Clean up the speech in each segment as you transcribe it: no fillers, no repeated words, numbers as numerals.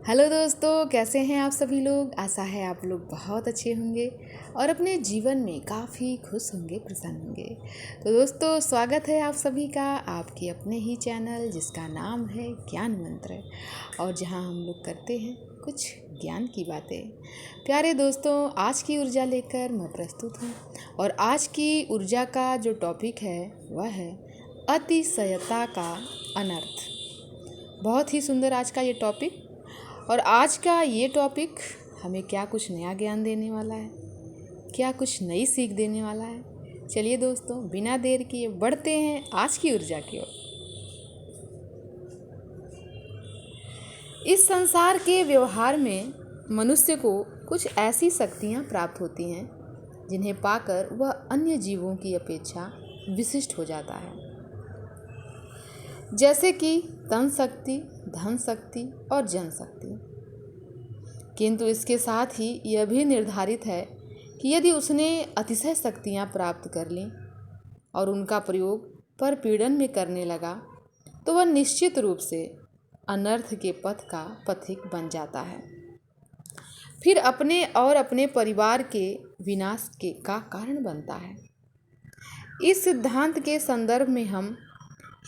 Hello दोस्तों, कैसे हैं आप सभी लोग। आशा है आप लोग बहुत अच्छे होंगे और अपने जीवन में काफ़ी खुश होंगे, प्रसन्न होंगे। तो दोस्तों, स्वागत है आप सभी का आपके अपने ही चैनल जिसका नाम है ज्ञान मंत्र, और जहां हम लोग करते हैं कुछ ज्ञान की बातें। प्यारे दोस्तों, आज की ऊर्जा लेकर मैं प्रस्तुत हूँ और आज की ऊर्जा का जो टॉपिक है वह है अतिशयता का अनर्थ। बहुत ही सुंदर आज का ये टॉपिक, और आज का ये टॉपिक हमें क्या कुछ नया ज्ञान देने वाला है, क्या कुछ नई सीख देने वाला है। चलिए दोस्तों, बिना देर किए बढ़ते हैं आज की ऊर्जा की ओर। इस संसार के व्यवहार में मनुष्य को कुछ ऐसी शक्तियाँ प्राप्त होती हैं जिन्हें पाकर वह अन्य जीवों की अपेक्षा विशिष्ट हो जाता है, जैसे कि तन शक्ति, धन शक्ति और जन शक्ति। किंतु इसके साथ ही यह भी निर्धारित है कि यदि उसने अतिशय शक्तियाँ प्राप्त कर लीं और उनका प्रयोग परपीड़न में करने लगा तो वह निश्चित रूप से अनर्थ के पथ का पथिक बन जाता है, फिर अपने और अपने परिवार के विनाश का कारण बनता है। इस सिद्धांत के संदर्भ में हम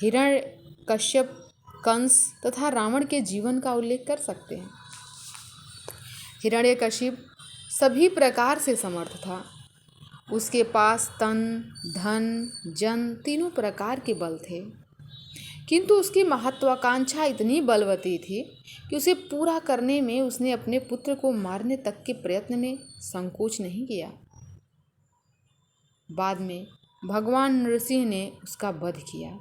हिरण्यकश्यप, कंस तथा रावण के जीवन का उल्लेख कर सकते हैं। हिरण्यकशिप सभी प्रकार से समर्थ था। उसके पास तन, धन, जन तीनों प्रकार के बल थे, किंतु उसकी महत्वाकांक्षा इतनी बलवती थी कि उसे पूरा करने में उसने अपने पुत्र को मारने तक के प्रयत्न में संकोच नहीं किया। बाद में भगवान नृसिंह ने उसका वध किया।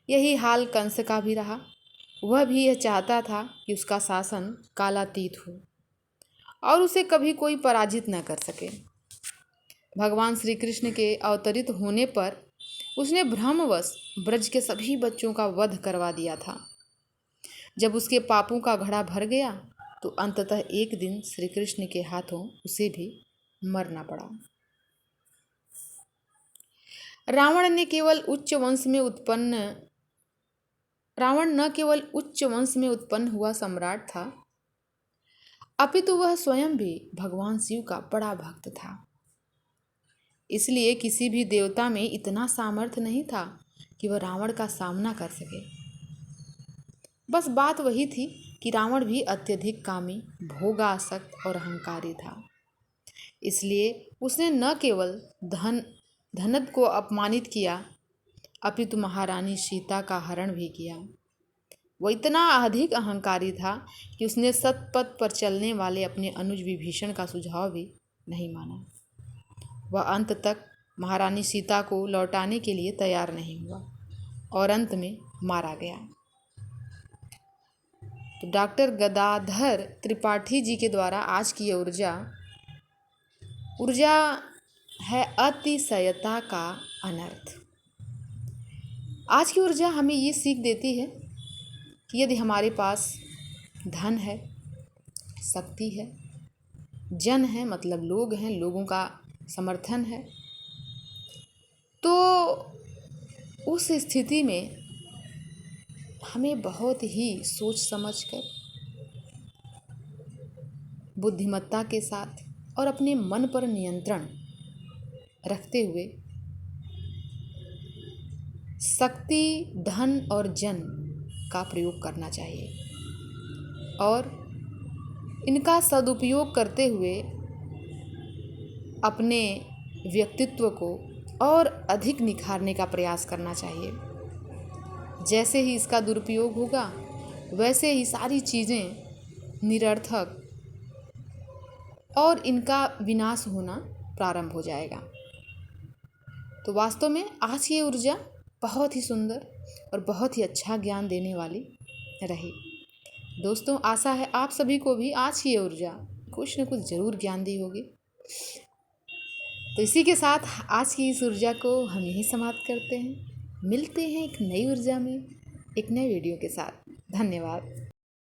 यही हाल कंस का भी रहा। वह भी यह चाहता था कि उसका शासन कालातीत हो और उसे कभी कोई पराजित न कर सके। भगवान श्री कृष्ण के अवतरित होने पर उसने भ्रमवश ब्रज के सभी बच्चों का वध करवा दिया था। जब उसके पापों का घड़ा भर गया तो अंततः एक दिन श्री कृष्ण के हाथों उसे भी मरना पड़ा। रावण न केवल उच्च वंश में उत्पन्न हुआ सम्राट था, अपितु वह स्वयं भी भगवान शिव का बड़ा भक्त था। इसलिए किसी भी देवता में इतना सामर्थ्य नहीं था कि वह रावण का सामना कर सके। बस बात वही थी कि रावण भी अत्यधिक कामी, भोगासक्त और अहंकारी था। इसलिए उसने न केवल धनद को अपमानित किया, अपितु महारानी सीता का हरण भी किया। वह इतना अधिक अहंकारी था कि उसने सतपथ पर चलने वाले अपने अनुज विभीषण का सुझाव भी नहीं माना। वह अंत तक महारानी सीता को लौटाने के लिए तैयार नहीं हुआ और अंत में मारा गया। तो डॉक्टर गदाधर त्रिपाठी जी के द्वारा आज की ऊर्जा है अतिशयता का अनर्थ। आज की ऊर्जा हमें ये सीख देती है कि यदि हमारे पास धन है, शक्ति है, जन है मतलब लोग हैं, लोगों का समर्थन है, तो उस स्थिति में हमें बहुत ही सोच समझकर, बुद्धिमत्ता के साथ और अपने मन पर नियंत्रण रखते हुए शक्ति, धन और जन का प्रयोग करना चाहिए और इनका सदुपयोग करते हुए अपने व्यक्तित्व को और अधिक निखारने का प्रयास करना चाहिए। जैसे ही इसका दुरुपयोग होगा वैसे ही सारी चीज़ें निरर्थक और इनका विनाश होना प्रारंभ हो जाएगा। तो वास्तव में आज की ऊर्जा बहुत ही सुंदर और बहुत ही अच्छा ज्ञान देने वाली रही। दोस्तों, आशा है आप सभी को भी आज की ऊर्जा कुछ न कुछ ज़रूर ज्ञान दी होगी। तो इसी के साथ आज की इस ऊर्जा को हम यहीं समाप्त करते हैं। मिलते हैं एक नई ऊर्जा में, एक नए वीडियो के साथ। धन्यवाद।